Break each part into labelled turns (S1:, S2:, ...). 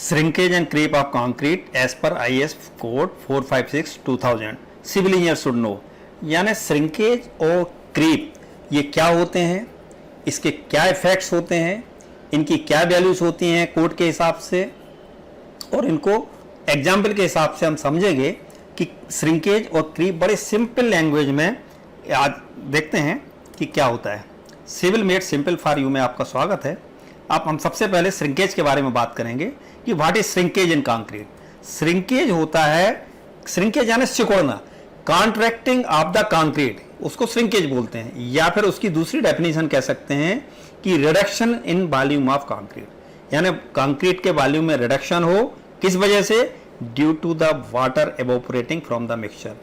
S1: Shrinkage and creep of concrete as per IS code 456/2000 civil engineer should know. यानी shrinkage और creep ये क्या होते हैं, इसके क्या इफेक्ट्स होते हैं, इनकी क्या वैल्यूज होती हैं कोड के हिसाब से, और इनको एग्जाम्पल के हिसाब से हम समझेंगे कि श्रिंकेज और क्रीप बड़े सिंपल लैंग्वेज में आज देखते हैं कि क्या होता है। Civil made simple for you में आपका स्वागत है। आप हम सबसे पहले श्रिंकेज के बारे में बात करेंगे कि what is shrinkage in concrete. Shrinkage होता है, श्रिंकेज यानी सिकुड़ना, कॉन्ट्रैक्टिंग ऑफ द कंक्रीट, उसको श्रिंकेज बोलते हैं, या फिर उसकी दूसरी डेफिनेशन कह सकते हैं कि reduction in volume of concrete. यानी कंक्रीट के वॉल्यूम में रिडक्शन हो, किस वजह से? Due to the water evaporating from the mixture.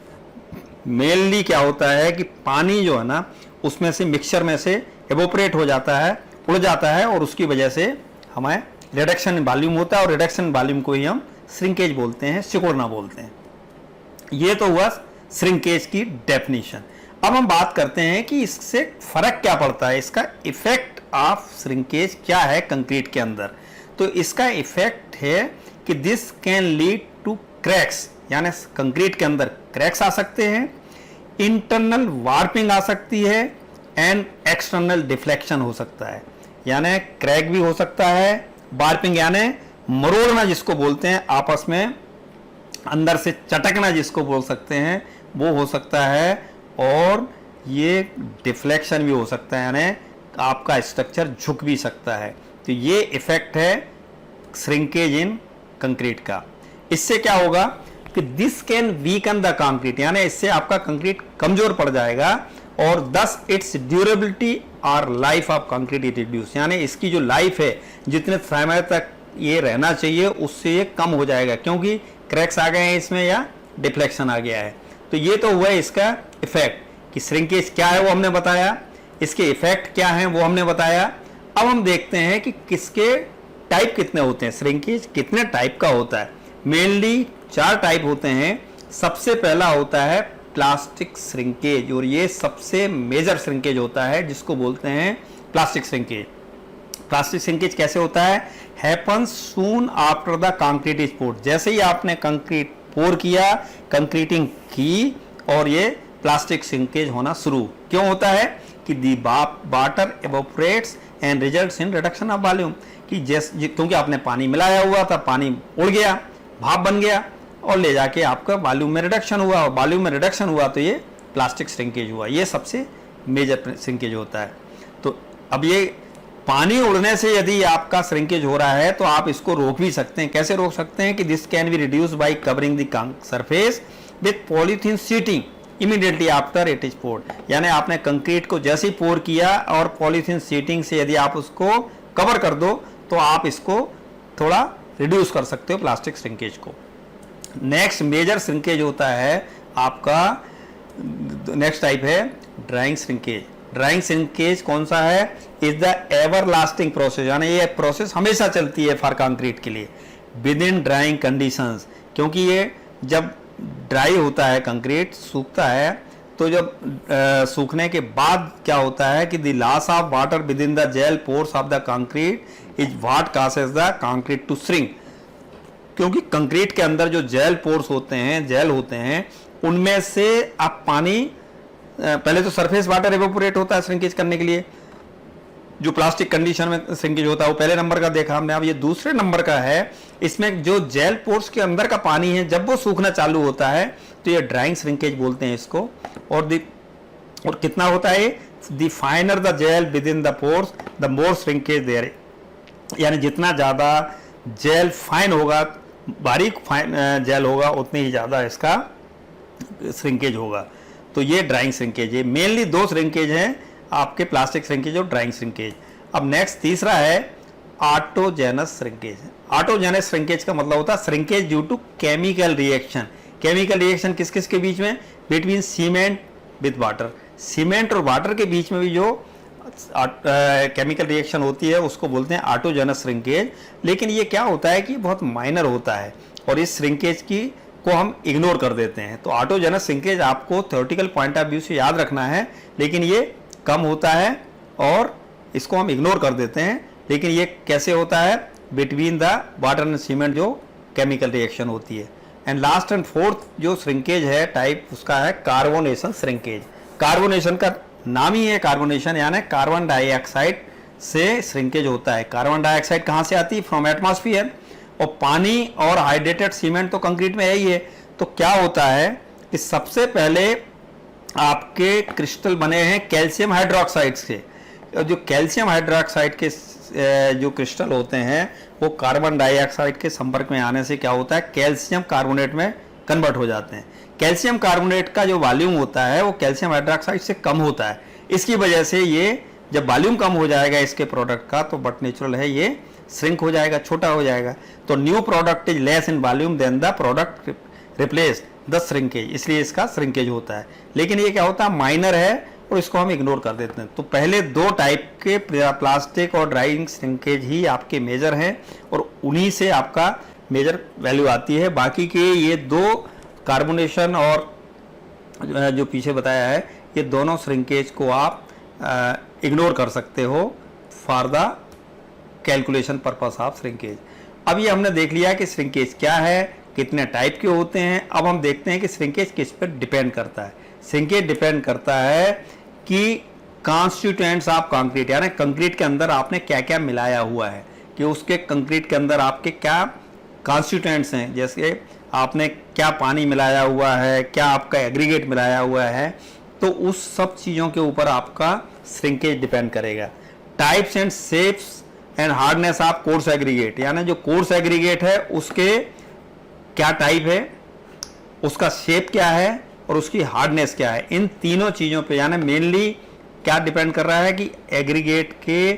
S1: Mainly क्या होता है कि पानी जो है ना उसमें से, मिक्सचर में से एवोपरेट हो जाता है, उड़ जाता है, और उसकी वजह से हमें रिडक्शन इन वॉल्यूम होता है, और रिडक्शन इन वॉल्यूम को ही हम श्रिंकेज बोलते हैं, सिकुड़ना बोलते हैं। ये तो हुआ श्रिंकेज की डेफिनेशन। अब हम बात करते हैं कि इससे फर्क क्या पड़ता है, इसका इफेक्ट ऑफ श्रिंकेज क्या है कंक्रीट के अंदर। तो इसका इफेक्ट है कि this can lead to cracks, यानी कंक्रीट के अंदर क्रैक्स आ सकते हैं, इंटरनल वार्पिंग आ सकती है, एंड एक्सटर्नल डिफ्लेक्शन हो सकता है। यानी क्रैक भी हो सकता है, वार्पिंग यानी मरोड़ना जिसको बोलते हैं, आपस में अंदर से चटकना जिसको बोल सकते हैं, वो हो सकता है, और ये डिफ्लेक्शन भी हो सकता है, यानी आपका स्ट्रक्चर झुक भी सकता है। तो ये इफेक्ट है श्रिंकेज इन कंक्रीट का। इससे क्या होगा कि this can weaken the concrete, यानी इससे आपका कंक्रीट कमजोर पड़ जाएगा, और दस इट्स ड्यूरेबिलिटी और life of concrete it reduce, यानी इसकी जो लाइफ है, जितने समय तक ये रहना चाहिए उससे ये कम हो जाएगा, क्योंकि क्रैक्स आ गए हैं इसमें या डिफ्लेक्शन आ गया है। तो ये तो हुआ इसका इफेक्ट कि श्रिंकेज क्या है वो हमने बताया, इसके इफेक्ट क्या हैं वो हमने बताया। अब हम देखते हैं कि किसके टाइप कितने होते हैं, श्रिंकेज कितने टाइप का होता है। मेनली 4 टाइप होते हैं। सबसे पहला होता है प्लास्टिक श्रिंकेज, और ये सबसे मेजर श्रिंकेज होता है, जिसको बोलते हैं प्लास्टिक श्रिंकेज। प्लास्टिक श्रिंकेज कैसे होता है? Happens soon after the concrete is poured, जैसे ही आपने कंक्रीट पोर किया, कंक्रीटिंग की, और ये प्लास्टिक श्रिंकेज होना शुरू क्यों होता है कि the water evaporates and results in reduction of volume, कि जैसे क्योंकि आपने पानी मिलाया हुआ था, पानी उड़ गया, भाप बन गया, और ले जाके आपका वॉल्यूम में रिडक्शन हुआ, और वॉल्यूम में रिडक्शन हुआ तो ये प्लास्टिक श्रिंकेज हुआ। ये सबसे मेजर श्रिंकेज होता है। तो अब ये पानी उड़ने से यदि आपका श्रिंकेज हो रहा है तो आप इसको रोक भी सकते हैं। कैसे रोक सकते हैं कि this can be reduce by covering the surface with polythene sheeting immediately after it is poured. यानी आपने कंक्रीट को जैसे ही पोर किया और पॉलीथीन शीटिंग से यदि आप उसको कवर कर दो तो आप इसको थोड़ा रिड्यूस कर सकते हो प्लास्टिक श्रिंकेज को। नेक्स्ट मेजर श्रिंकेज होता है आपका, नेक्स्ट टाइप है ड्राइंग श्रिंकेज। ड्राइंग श्रिंकेज कौन सा है? Is the ever lasting process, यानी ये प्रोसेस हमेशा चलती है फॉर कंक्रीट के लिए विद इन ड्राइंग कंडीशंस, क्योंकि ये जब ड्राई होता है, कंक्रीट सूखता है, तो जब सूखने के बाद क्या होता है कि the loss of water within the gel pores of the concrete is what causes the concrete to shrink. क्योंकि कंक्रीट के अंदर जो जेल पोर्स होते हैं, जेल होते हैं, उनमें से आप पानी, पहले तो सरफेस वाटर एवोपोरेट होता है श्रिंकेज करने के लिए, जो प्लास्टिक कंडीशन में श्रिंकेज होता है वो पहले नंबर का देखा हमने। अब ये दूसरे नंबर का है, इसमें जो जेल पोर्स के अंदर का पानी है जब वो सूखना चालू होता है तो ये ड्राइंग श्रिंकेज बोलते हैं इसको। और कितना होता है? The finer the gel within the pores the more shrinkage there, यानी जितना ज़्यादा जेल फाइन होगा, बारीक फाइन जेल होगा, उतनी ही ज़्यादा इसका श्रिंकेज होगा। तो ये ड्राइंग श्रिंकेज है। मेनली 2 श्रिंकेज हैं आपके, प्लास्टिक श्रिंकेज और ड्राइंग श्रिंकेज। अब नेक्स्ट तीसरा है ऑटोजेनस श्रिंकेज। ऑटोजेनस श्रिंकेज का मतलब होता है shrinkage due to chemical reaction. Chemical reaction किस किस के बीच में? Between cement with water, cement और वाटर के बीच में भी जो केमिकल रिएक्शन होती है उसको बोलते हैं ऑटोजेनस श्रिंकेज। लेकिन ये क्या होता है कि बहुत माइनर होता है, और इस श्रिंकेज को हम इग्नोर कर देते हैं। तो ऑटोजेनस श्रिंकेज आपको थ्योरेटिकल पॉइंट ऑफ व्यू से याद रखना है, लेकिन ये कम होता है और इसको हम इग्नोर कर देते हैं। लेकिन ये कैसे होता है? Between the water and cement जो केमिकल रिएक्शन होती है। एंड लास्ट एंड फोर्थ जो श्रिंकेज है टाइप उसका है कार्बोनेशन श्रिंकेज। कार्बोनेशन का नाम ही है कार्बोनेशन, यानी कार्बन डाइऑक्साइड से श्रिंकेज होता है। कार्बन डाइऑक्साइड कहाँ से आती है? From atmosphere. और पानी और हाइड्रेटेड सीमेंट तो कंक्रीट में है ही है। तो क्या होता है कि सबसे पहले आपके क्रिस्टल बने हैं कैल्शियम हाइड्रोक्साइड से। जो कैल्शियम हाइड्रोक्साइड के जो क्रिस्टल होते हैं वो कार्बन डाइऑक्साइड के संपर्क में आने से क्या होता है? कैल्शियम कार्बोनेट में कन्वर्ट हो जाते हैं। कैल्शियम कार्बोनेट का जो वॉल्यूम होता है वो कैल्शियम हाइड्रोक्साइड से कम होता है। इसकी वजह से ये जब वॉल्यूम कम हो जाएगा इसके प्रोडक्ट का तो बट नेचुरल है ये श्रिंक हो जाएगा, छोटा हो जाएगा। तो new product is less in volume than the product replace the shrinkage, इसलिए इसका श्रिंकेज होता है। लेकिन ये क्या होता है? माइनर है और इसको हम इग्नोर कर देते हैं। तो पहले दो टाइप के प्लास्टिक और ड्राइंग श्रिंकेज ही आपके मेजर हैं और उन्हीं से आपका मेजर वैल्यू आती है। बाकी के ये दो कार्बोनेशन और जो पीछे बताया है ये दोनों श्रिंकेज को आप इग्नोर कर सकते हो for the calculation purpose of shrinkage. अब ये हमने देख लिया कि श्रिंकेज क्या है, कितने टाइप के होते हैं। अब हम देखते हैं कि श्रिंकेज किस पर डिपेंड करता है। श्रिंकेज डिपेंड करता है कि कॉन्स्टिट्यूएंट्स ऑफ कंक्रीट, यानी कंक्रीट के अंदर आपने क्या क्या मिलाया हुआ है, कि उसके कंक्रीट के अंदर आपके क्या कॉन्स्टिट्यूएंट्स हैं। जैसे आपने क्या पानी मिलाया हुआ है, क्या आपका एग्रीगेट मिलाया हुआ है, तो उस सब चीज़ों के ऊपर आपका श्रिंकेज डिपेंड करेगा। Types and shapes and hardness of coarse aggregate, यानी जो कोर्स एग्रीगेट है उसके क्या टाइप है, उसका शेप क्या है और उसकी हार्डनेस क्या है, इन तीनों चीज़ों पे यानी मेनली क्या डिपेंड कर रहा है कि एग्रीगेट के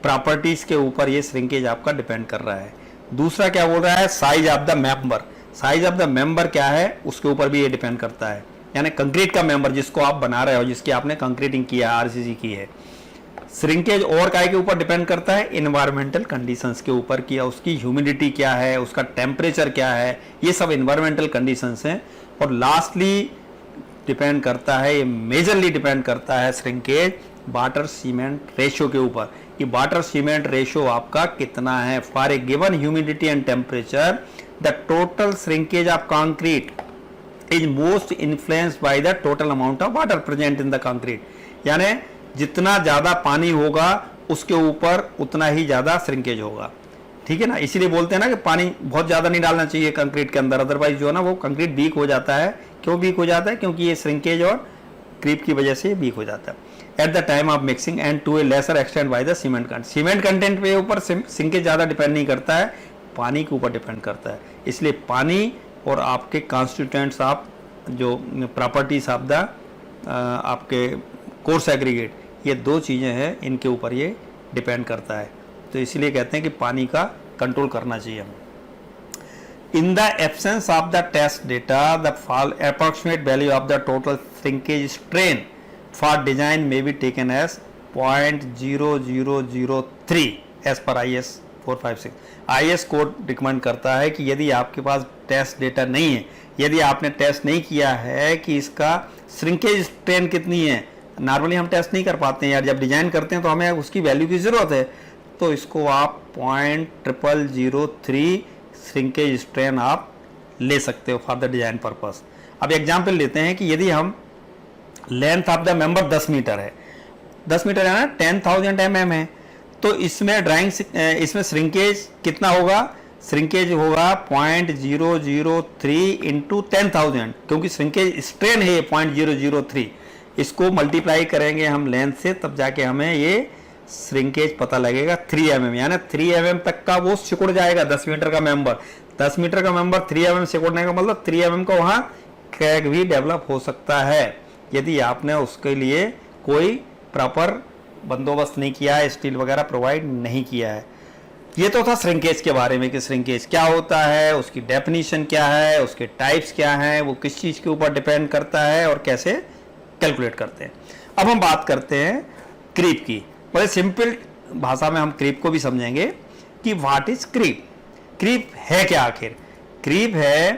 S1: प्रॉपर्टीज़ के ऊपर ये श्रिंकेज आपका डिपेंड कर रहा है। दूसरा क्या बोल रहा है? Size of the member. Size of the member क्या है उसके ऊपर भी ये डिपेंड करता है, यानी कंक्रीट का मेंबर जिसको आप बना रहे हो, जिसकी आपने कंक्रीटिंग किया, आरसीसी की है। श्रिंकेज और काय के ऊपर डिपेंड करता है? इन्वायरमेंटल कंडीशंस के ऊपर, किया उसकी ह्यूमिडिटी क्या है, उसका टेम्परेचर क्या है, ये सब इन्वायरमेंटल कंडीशंस हैं। और लास्टली डिपेंड करता है, ये मेजरली डिपेंड करता है श्रिंकेज वाटर सीमेंट रेशियो के ऊपर, कि वाटर सीमेंट रेशियो आपका कितना है। For a given humidity and temperature the total shrinkage of concrete is most influenced by the total amount of water present in the concrete, यानी जितना ज़्यादा पानी होगा उसके ऊपर उतना ही ज़्यादा श्रिंकेज होगा। ठीक है ना, इसीलिए बोलते हैं ना कि पानी बहुत ज़्यादा नहीं डालना चाहिए कंक्रीट के अंदर, अदरवाइज जो है ना वो कंक्रीट वीक हो जाता है। क्यों वीक हो जाता है? क्योंकि ये श्रिंकेज और क्रीप की वजह से वीक हो जाता है। At the time of mixing and to a lesser extent by the cement content. Cement content पे ऊपर श्रिंकेज ज़्यादा डिपेंड नहीं करता है, पानी के ऊपर डिपेंड करता है। इसलिए पानी और आपके कॉन्स्टिट्यूएंट्स ऑफ जो प्रॉपर्टीज ऑफ द आपके कोर्स एग्रीगेट, ये दो चीज़ें हैं, इनके ऊपर ये डिपेंड करता है। तो इसलिए कहते हैं कि पानी का कंट्रोल करना चाहिए हमें। In the absence of the test data the approximate value of the total shrinkage strain for design may be taken as 0.0003 as per IS 456। IS code recommend करता है कि यदि आपके पास टेस्ट डेटा नहीं है, यदि आपने टेस्ट नहीं किया है कि इसका श्रिंकेज स्ट्रेन कितनी है, नॉर्मली हम टेस्ट नहीं कर पाते हैं यार, जब डिजाइन करते हैं तो हमें उसकी वैल्यू की ज़रूरत है, तो इसको आप 0.0003 श्रिंकेज स्ट्रेन आप ले सकते हो फॉर द डिजाइन पर्पस। अब एग्जाम्पल लेते हैं कि यदि हम length of the member 10 metre है, 10 मीटर है ना, 10,000 mm है, तो इसमें इसमें श्रिंकेज कितना होगा? श्रिंकेज होगा 0.003 इंटू 10,000, क्योंकि श्रिंकेज स्ट्रेन है 0.003। इसको मल्टीप्लाई करेंगे हम लेंथ से, तब जाके हमें ये श्रिंकेज पता लगेगा 3 mm, यानी 3 mm तक का वो सिकुड़ जाएगा 10 मीटर का मेंबर। 10 मीटर का मेंबर 3 mm सिकुड़ने का मतलब 3 mm का वहाँ क्रैक भी डेवलप हो सकता है, यदि आपने उसके लिए कोई प्रॉपर बंदोबस्त नहीं किया है, स्टील वगैरह प्रोवाइड नहीं किया है। ये तो था श्रिंकेज के बारे में कि श्रिंकेज क्या होता है, उसकी डेफिनीशन क्या है, उसके टाइप्स क्या हैं, वो किस चीज़ के ऊपर डिपेंड करता है और कैसे कैलकुलेट करते हैं। अब हम बात करते हैं क्रीप की। बड़े सिंपल भाषा में हम क्रीप को भी समझेंगे कि व्हाट इज क्रीप। क्रीप है क्या आखिर? क्रीप है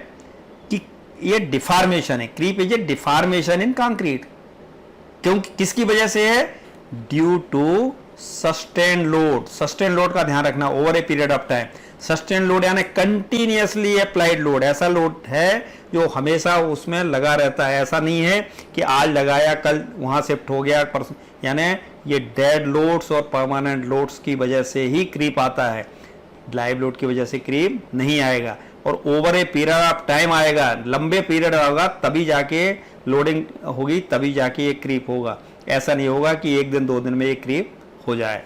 S1: कि ये डिफॉर्मेशन है। Creep is a deformation in concrete. क्योंकि किसकी वजह से है? ड्यू टू सस्टेन लोड का ध्यान रखना over a period of time. Sustain load यानी कंटिन्यूअसली अप्लाइड लोड, ऐसा लोड है जो हमेशा उसमें लगा रहता है, ऐसा नहीं है कि आज लगाया कल वहां शिफ्ट हो गया परसों, यानी ये डेड लोड्स और परमानेंट लोड्स की वजह से ही क्रीप आता है, लाइव लोड की वजह से क्रीप नहीं आएगा। और over a period of time आएगा, लंबे पीरियड होगा तभी जाके लोडिंग होगी, तभी जाके ये क्रीप होगा। ऐसा नहीं होगा कि एक दिन दो दिन में ये क्रीप हो जाए।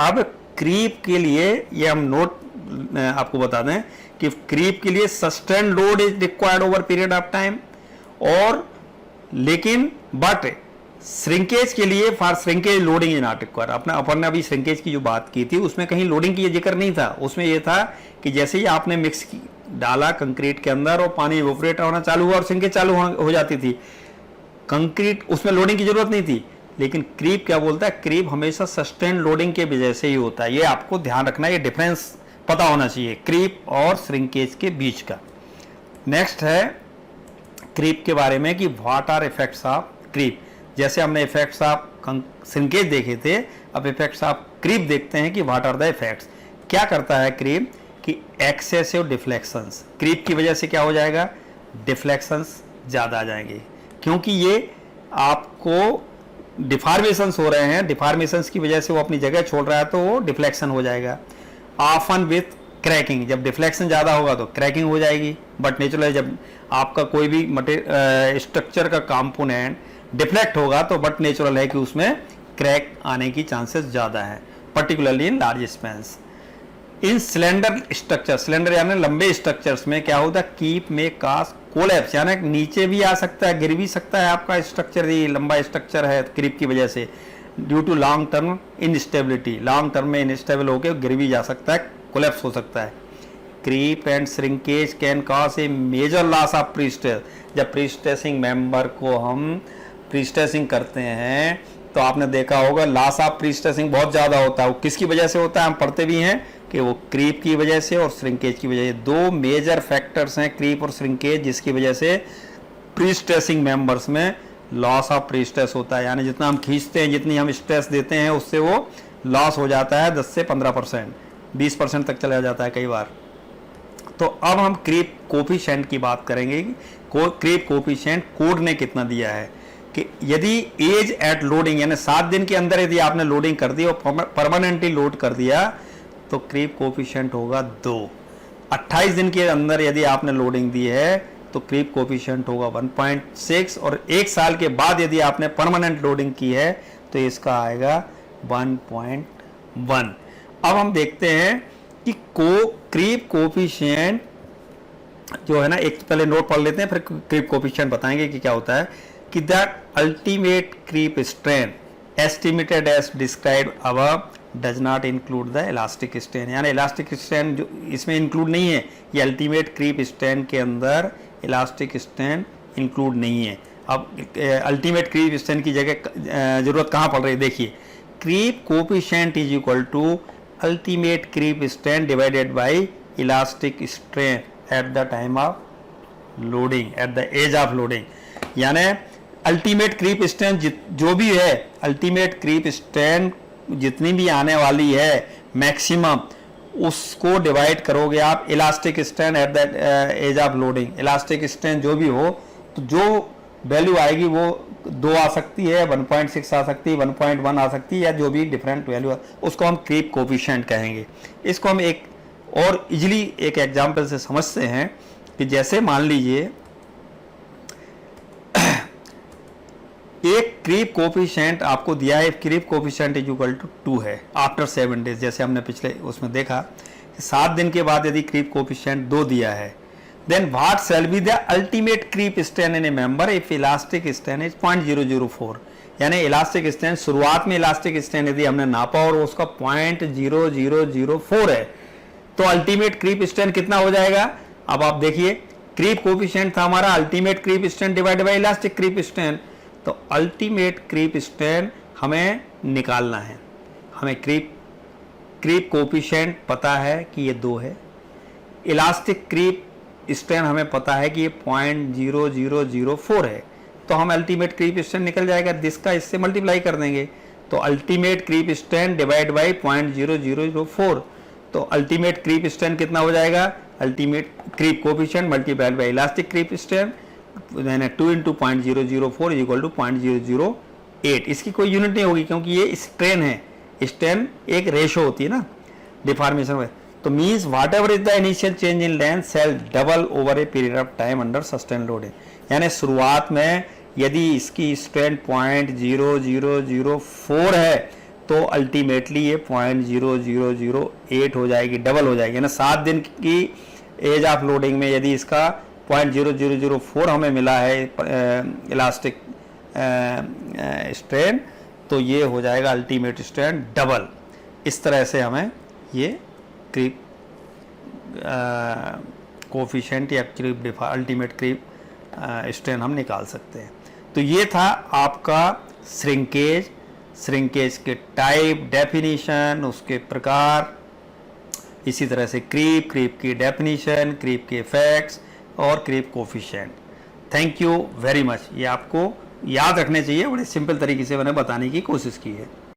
S1: अब क्रीप के लिए ये हम नोट आपको बता दें कि क्रीप के लिए sustain load is required over period of time, और लेकिन बट श्रिंकेज के लिए for shrinkage loading is not required. अपन ने अभी श्रिंकेज की जो बात की थी उसमें कहीं लोडिंग की जिक्र नहीं था, उसमें यह था कि जैसे ही आपने मिक्स डाला कंक्रीट के अंदर और पानी इवोपरेट होना चालू हुआ और श्रिंकेज चालू हो जाती थी, कंक्रीट उसमें लोडिंग की जरूरत नहीं थी। लेकिन क्रीप क्या बोलता है, क्रीप हमेशा सस्टेन लोडिंग के वजह से ही होता है। ये आपको ध्यान रखना, ये डिफरेंस पता होना चाहिए क्रीप और श्रिंकेज के बीच का। नेक्स्ट है क्रीप के बारे में कि what are effects of creep. जैसे हमने इफेक्ट्स ऑफ श्रिंकेज देखे थे, अब इफेक्ट्स ऑफ क्रीप देखते हैं कि व्हाट आर द इफेक्ट्स। क्या करता है क्रीप कि एक्सेसिव डिफ्लेक्शंस, क्रीप की वजह से क्या हो जाएगा, डिफ्लेक्शंस ज़्यादा आ जाएंगे, क्योंकि ये आपको डिफॉर्मेशंस हो रहे हैं, डिफॉर्मेशंस की वजह से वो अपनी जगह छोड़ रहा है तो वो डिफ्लेक्शन हो जाएगा। ऑफन विथ क्रैकिंग, जब डिफ्लेक्शन ज़्यादा होगा तो क्रैकिंग हो जाएगी। बट नेचुरल जब आपका कोई भी स्ट्रक्चर का कंपोनेंट डिफ्लेक्ट होगा तो बट नेचुरल है कि उसमें क्रैक आने की चांसेस ज़्यादा है, particularly in large spans. In cylinder structure, cylinder यानी लंबे स्ट्रक्चर्स में क्या होता है, कीप में कास्ट कोलैप्स, यानी नीचे भी आ सकता है, गिर भी सकता है आपका स्ट्रक्चर, ये लंबा स्ट्रक्चर है क्रीप की वजह से, due to long term instability, long term में इनस्टेबल होकर गिर भी जा सकता है, कोलैप्स हो सकता है। Creep and shrinkage can cause a major loss of prestress. जब प्रीस्ट्रेसिंग मेंबर को हम प्रीस्ट्रेसिंग करते हैं तो आपने देखा होगा लॉस ऑफ प्रीस्ट्रेसिंग बहुत ज़्यादा होता है। वो किसकी वजह से होता है, हम पढ़ते भी हैं कि वो क्रीप की वजह से और श्रिंकेज की वजह से। दो मेजर फैक्टर्स हैं क्रीप और श्रिंकेज जिसकी वजह से प्रीस्ट्रेसिंग मेंबर्स में लॉस ऑफ प्रीस्ट्रेस होता है, यानी जितना हम खींचते हैं, जितनी हम स्ट्रेस देते हैं उससे वो लॉस हो जाता है 10 से 15%, 20% तक चला जाता है कई बार। तो अब हम क्रीप कोफिशिएंट की बात करेंगे कि क्रीप कोफिशिएंट कोड ने कितना दिया है कि यदि एज एट लोडिंग यानी 7 दिन के अंदर यदि आपने लोडिंग कर दी और परमानेंटली लोड कर दिया तो क्रीप कोफिशिएंट होगा 2। 28 दिन के अंदर यदि आपने लोडिंग दी है तो क्रीप कोफिशिएंट होगा 1.6, और 1 साल के बाद यदि आपने परमानेंट लोडिंग की है तो इसका आएगा 1.1। अब हम देखते हैं कि क्रीप कोफिशिएंट जो है ना, एक पहले नोट पढ़ लेते हैं फिर क्रीप कोफिशिएंट बताएंगे कि क्या होता है कि the ultimate creep strain estimated as described above does not include the elastic strain, यानी इलास्टिक स्ट्रेन जो इसमें इंक्लूड नहीं है, ये अल्टीमेट क्रीप स्ट्रेन के अंदर इलास्टिक स्ट्रेन इंक्लूड नहीं है। अब अल्टीमेट क्रीप स्ट्रेन की जगह जरूरत कहाँ पड़ रही है, देखिए creep coefficient is equal to ultimate creep strain divided by elastic strain at the time of loading, at the age of loading. यानी अल्टीमेट क्रीप स्ट्रेन जो भी है, अल्टीमेट क्रीप स्ट्रेन जितनी भी आने वाली है मैक्सिमम, उसको डिवाइड करोगे आप elastic strain at the age of loading. Elastic strain जो भी हो तो जो वैल्यू आएगी वो 2 आ सकती है, 1.6 आ सकती है, 1.1 आ सकती है, या जो भी डिफरेंट वैल्यू उसको हम क्रीप कोफिशिएंट कहेंगे। इसको हम एक और इजीली एक एग्जांपल से समझते हैं कि जैसे मान लीजिए एक क्रीप कोफिशिएंट आपको दिया है, creep coefficient is equal to 2 है आफ्टर 7 डेज, जैसे हमने पिछले उसमें देखा कि 7 दिन के बाद यदि क्रीप कोफिशिएंट 2 दिया है, then what shall be the ultimate creep strain in a member if elastic strain is 0.004। यानी इलास्टिक स्ट्रेन शुरुआत में इलास्टिक स्ट्रेन यदि हमने नापा और उसका 0.0004 है तो अल्टीमेट क्रीप स्ट्रेन कितना हो जाएगा। अब आप देखिए क्रीप कोफिशिएंट था हमारा ultimate creep strain divided by elastic creep strain, तो अल्टीमेट क्रीप स्ट्रेन हमें निकालना है। हमें क्रीप कोफिशिएंट पता है कि ये 2 है, इलास्टिक क्रीप स्ट्रेन हमें पता है कि ये 0.0004 है, तो हम अल्टीमेट क्रीप स्ट्रेन निकल जाएगा, जिसका इससे मल्टीप्लाई कर देंगे तो ultimate creep strength divide by 0.0004, तो अल्टीमेट क्रीप स्ट्रेंथ कितना हो जाएगा, ultimate creep coefficient multiplied by elastic creep strength, यानी 2 इंटू 0.004 इक्वल टू 0.008। इसकी कोई यूनिट नहीं होगी क्योंकि ये स्ट्रेन है, स्ट्रेन एक रेशो होती है ना डिफॉर्मेशन में। तो means whatever is the initial change in length shall double over a period of time under sustain loading, यानी शुरुआत में यदि इसकी स्ट्रेंथ 0.0004 है तो अल्टीमेटली ये 0.0008 हो जाएगी, डबल हो जाएगी। यानी 7 दिन की एज ऑफ लोडिंग में यदि इसका 0.0004 हमें मिला है इलास्टिक स्ट्रेन, तो ये हो जाएगा अल्टीमेट स्ट्रेन डबल। इस तरह से हमें ये क्रीप कोफिशिएंट या क्रीप अल्टीमेट क्रीप स्ट्रेन हम निकाल सकते हैं। तो ये था आपका श्रिंकेज, श्रिंकेज के टाइप, डेफिनीशन, उसके प्रकार, इसी तरह से क्रीप, क्रीप की डेफिनीशन, क्रीप के इफेक्ट्स और creep coefficient. Thank you very much. ये आपको याद रखने चाहिए, बड़े सिंपल तरीके से मैंने बताने की कोशिश की है।